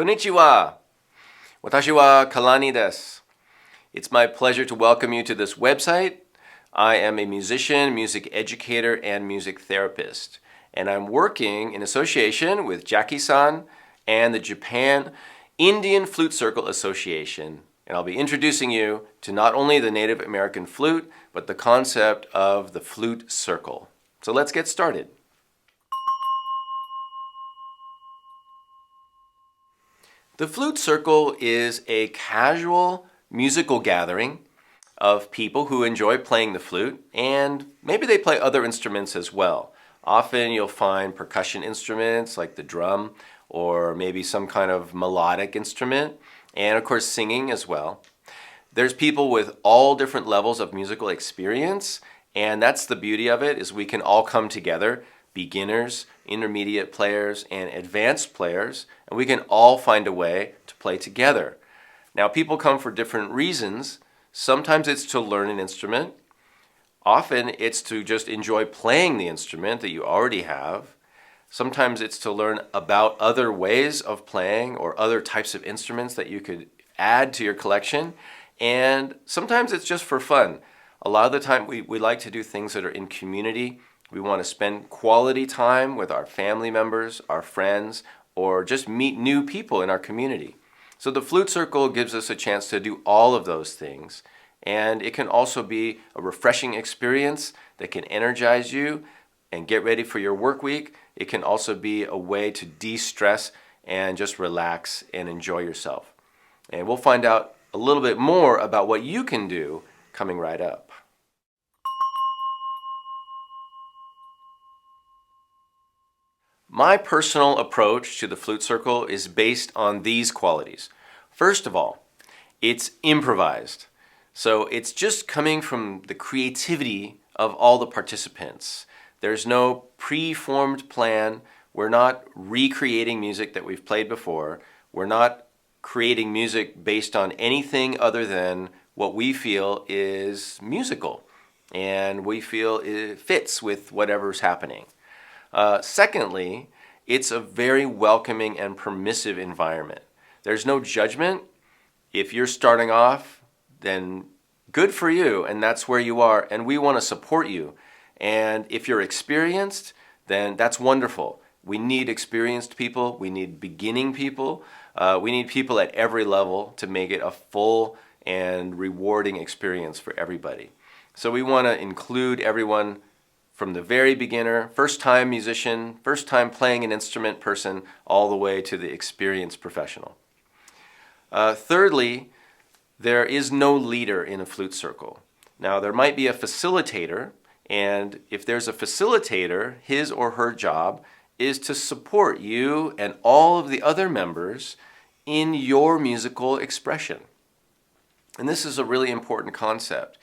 Konnichiwa. Watashi wa Kalani desu. It's my pleasure to welcome you to this website. I am a musician, music educator, and music therapist. And I'm working in association with Jackie-san and the Japan Indian Flute Circle Association. And I'll be introducing you to not only the Native American flute, but the concept of the flute circle. So let's get started. The flute circle is a casual musical gathering of people who enjoy playing the flute, and maybe they play other instruments as well. Often you'll find percussion instruments like the drum, or maybe some kind of melodic instrument, and of course singing as well. There's people with all different levels of musical experience, and that's the beauty of it, is we can all come together, beginners, intermediate players, and advanced players, and we can all find a way to play together. Now, people come for different reasons. Sometimes it's to learn an instrument. Often it's to just enjoy playing the instrument that you already have. Sometimes it's to learn about other ways of playing or other types of instruments that you could add to your collection. And sometimes it's just for fun. A lot of the time we like to do things that are in community. We want to spend quality time with our family members, our friends, or just meet new people in our community. So the flute circle gives us a chance to do all of those things. And it can also be a refreshing experience that can energize you and get ready for your work week. It can also be a way to de-stress and just relax and enjoy yourself. And we'll find out a little bit more about what you can do coming right up. My personal approach to the flute circle is based on these qualities. First of all, it's improvised. So it's just coming from the creativity of all the participants. There's no pre-formed plan. We're not recreating music that we've played before. We're not creating music based on anything other than what we feel is musical and we feel it fits with whatever's happening. Secondly, it's a very welcoming and permissive environment. There's no judgment. If you're starting off, then good for you, and that's where you are, and we want to support you. And if you're experienced, then that's wonderful. We need experienced people. We need beginning people. We need people at every level to make it a full and rewarding experience for everybody. So we want to include everyone from the very beginner, first-time musician, first-time playing an instrument person, all the way to the experienced professional. Thirdly, there is no leader in a flute circle. Now, there might be a facilitator, and if there's a facilitator, his or her job is to support you and all of the other members in your musical expression. And this is a really important concept,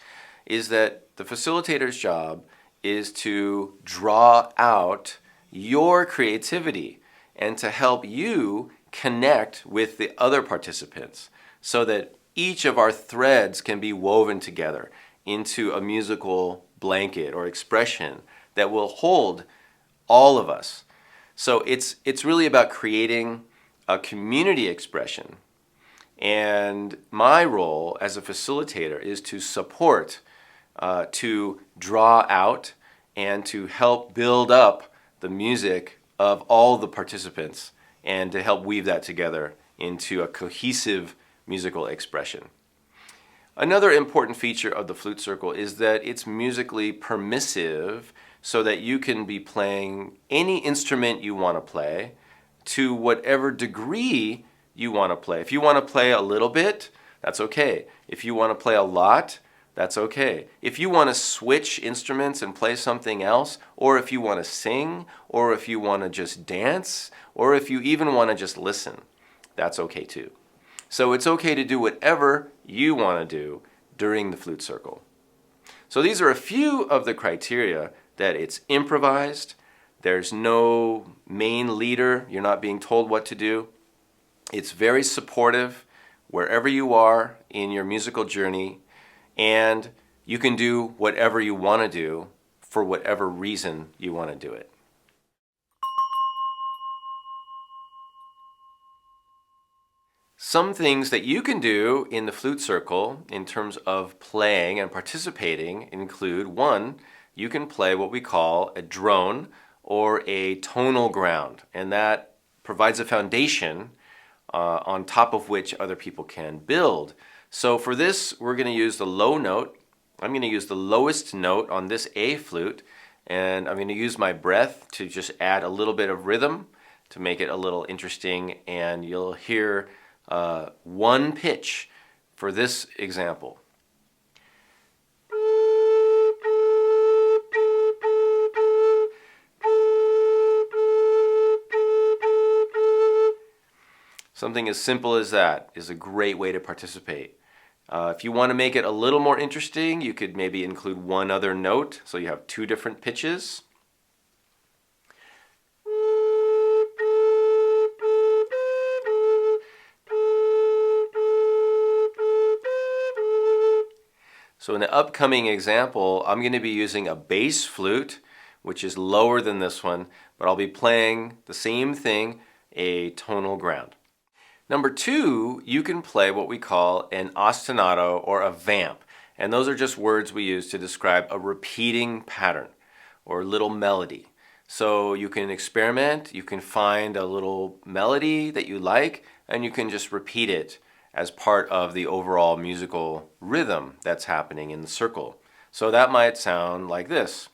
is that the facilitator's job is to draw out your creativity and to help you connect with the other participants so that each of our threads can be woven together into a musical blanket or expression that will hold all of us. So it's really about creating a community expression. And my role as a facilitator is to support, to draw out, and to help build up the music of all the participants and to help weave that together into a cohesive musical expression. Another important feature of the flute circle is that it's musically permissive so that you can be playing any instrument you want to play to whatever degree you want to play. If you want to play a little bit, that's okay. If you want to play a lot, that's okay. If you want to switch instruments and play something else, or if you want to sing, or if you want to just dance, or if you even want to just listen, that's okay too. So it's okay to do whatever you want to do during the flute circle. So these are a few of the criteria: that it's improvised, there's no main leader, you're not being told what to do. It's very supportive wherever you are in your musical journey, and you can do whatever you want to do for whatever reason you want to do it. Some things that you can do in the flute circle in terms of playing and participating include, one, you can play what we call a drone or a tonal ground, and that provides a foundation on top of which other people can build. So for this, we're going to use the low note. I'm going to use the lowest note on this A flute, and I'm going to use my breath to just add a little bit of rhythm to make it a little interesting, and you'll hear one pitch for this example. Something as simple as that is a great way to participate. If you want to make it a little more interesting, you could maybe include one other note, so you have two different pitches. So in the upcoming example, I'm going to be using a bass flute, which is lower than this one, but I'll be playing the same thing, a tonal ground. Number two, you can play what we call an ostinato or a vamp. And those are just words we use to describe a repeating pattern or little melody. So you can experiment, you can find a little melody that you like, and you can just repeat it as part of the overall musical rhythm that's happening in the circle. So that might sound like this.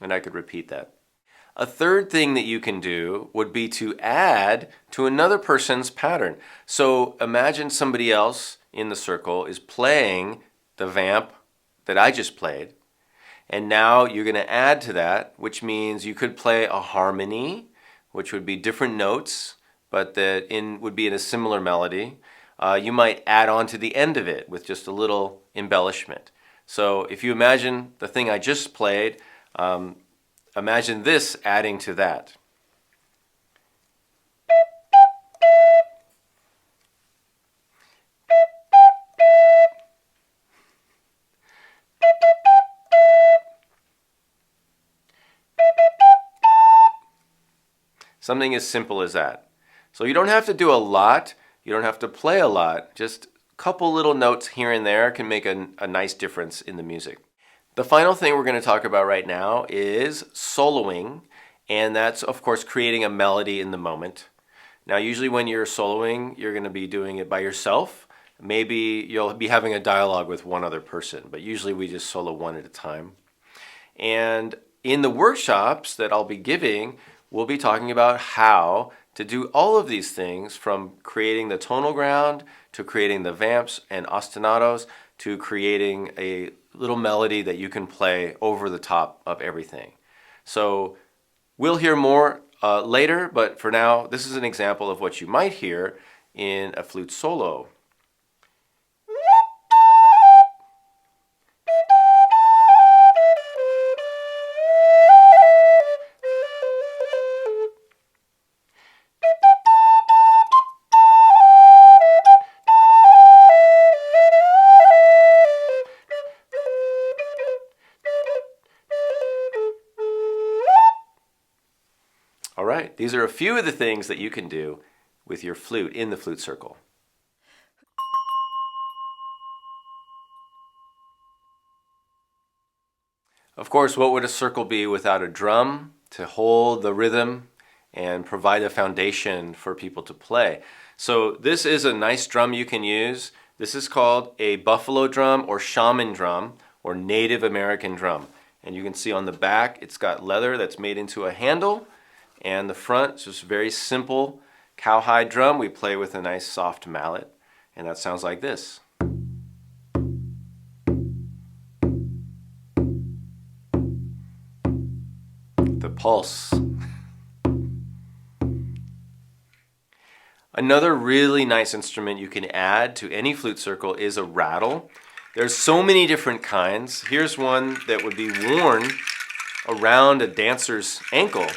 And I could repeat that. A third thing that you can do would be to add to another person's pattern. So imagine somebody else in the circle is playing the vamp that I just played, and now you're going to add to that, which means you could play a harmony, which would be different notes, but that would be in a similar melody. You might add on to the end of it with just a little embellishment. So if you imagine the thing I just played, imagine this adding to that. Something as simple as that. So you don't have to do a lot, you don't have to play a lot, just a couple little notes here and there can make a nice difference in the music. The final thing we're going to talk about right now is soloing, and that's of course creating a melody in the moment. Now usually when you're soloing, you're going to be doing it by yourself. Maybe you'll be having a dialogue with one other person, but usually we just solo one at a time. And in the workshops that I'll be giving, we'll be talking about how to do all of these things, from creating the tonal ground to creating the vamps and ostinatos to creating a little melody that you can play over the top of everything. So we'll hear more later, but for now, this is an example of what you might hear in a flute solo. All right, these are a few of the things that you can do with your flute in the flute circle. Of course, what would a circle be without a drum to hold the rhythm and provide a foundation for people to play? So this is a nice drum you can use. This is called a buffalo drum or shaman drum or Native American drum. And you can see on the back, it's got leather that's made into a handle. And the front is just a very simple cowhide drum. We play with a nice soft mallet, and that sounds like this. The pulse. Another really nice instrument you can add to any flute circle is a rattle. There's so many different kinds. Here's one that would be worn around a dancer's ankle,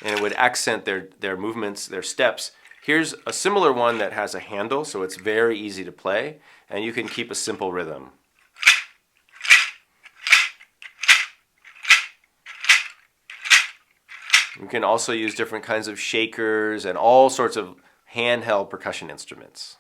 and it would accent their movements, their steps. Here's a similar one that has a handle, so it's very easy to play, and you can keep a simple rhythm. You can also use different kinds of shakers and all sorts of handheld percussion instruments.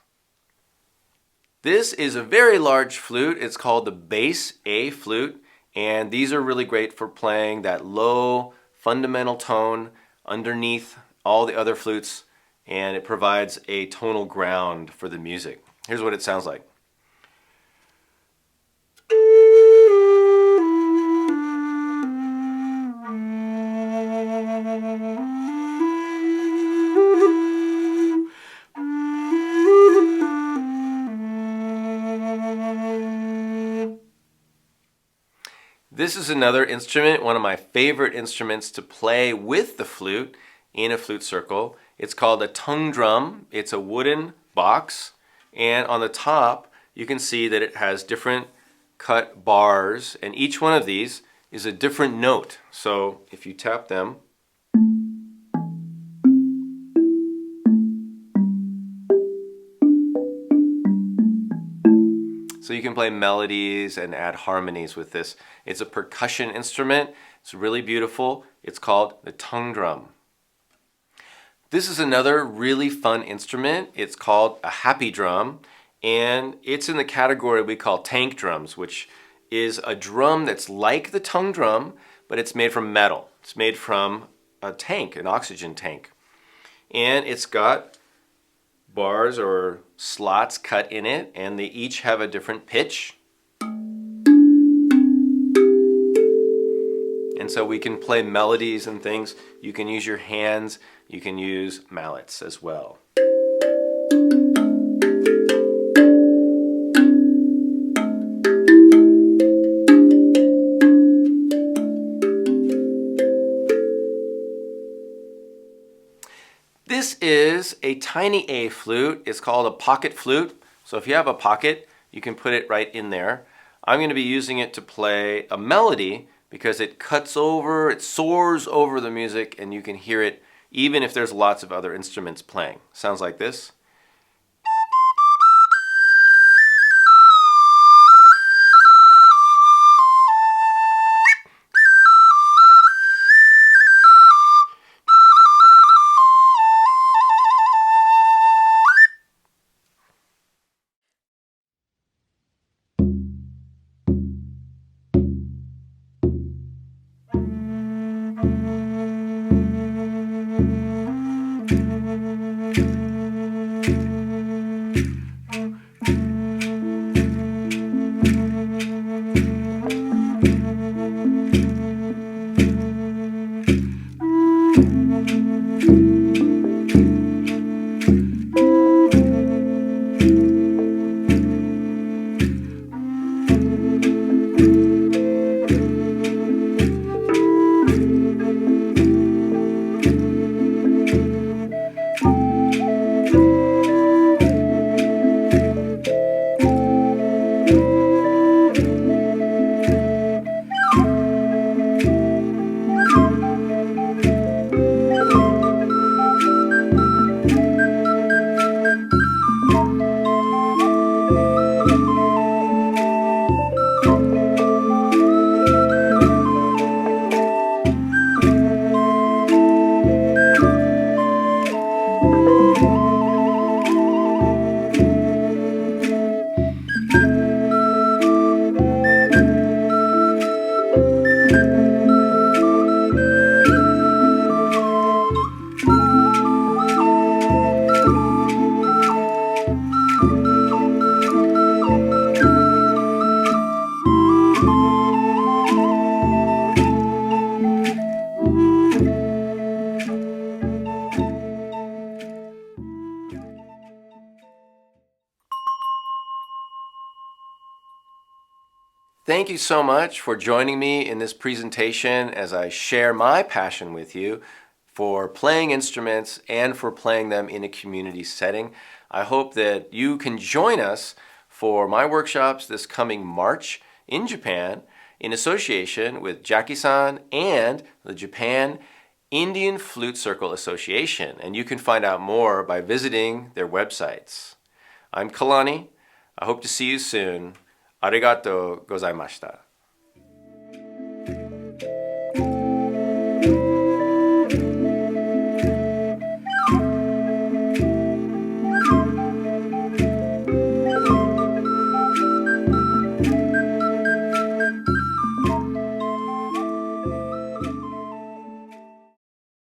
This is a very large flute. It's called the bass A flute, and these are really great for playing that low fundamental tone underneath all the other flutes, and it provides a tonal ground for the music. Here's what it sounds like. This is another instrument, one of my favorite instruments to play with the flute in a flute circle. It's called a tongue drum. It's a wooden box, and on the top you can see that it has different cut bars, and each one of these is a different note. So if you tap them, so you can play melodies and add harmonies with this. It's a percussion instrument. It's really beautiful. It's called the tongue drum. This is another really fun instrument. It's called a happy drum, and it's in the category we call tank drums, which is a drum that's like the tongue drum, but it's made from metal. It's made from a tank, an oxygen tank. And it's got bars or slots cut in it, and they each have a different pitch. And so we can play melodies and things. You can use your hands, you can use mallets as well. This is a tiny A flute. It's called a pocket flute. So if you have a pocket, you can put it right in there. I'm going to be using it to play a melody because it cuts over, it soars over the music, and you can hear it even if there's lots of other instruments playing. Sounds like this. Thank you so much for joining me in this presentation as I share my passion with you for playing instruments and for playing them in a community setting. I hope that you can join us for my workshops this coming March in Japan in association with Jackie-san and the Japan Indian Flute Circle Association, and you can find out more by visiting their websites. I'm Kalani. I hope to see you soon. Arigato gozaimashita.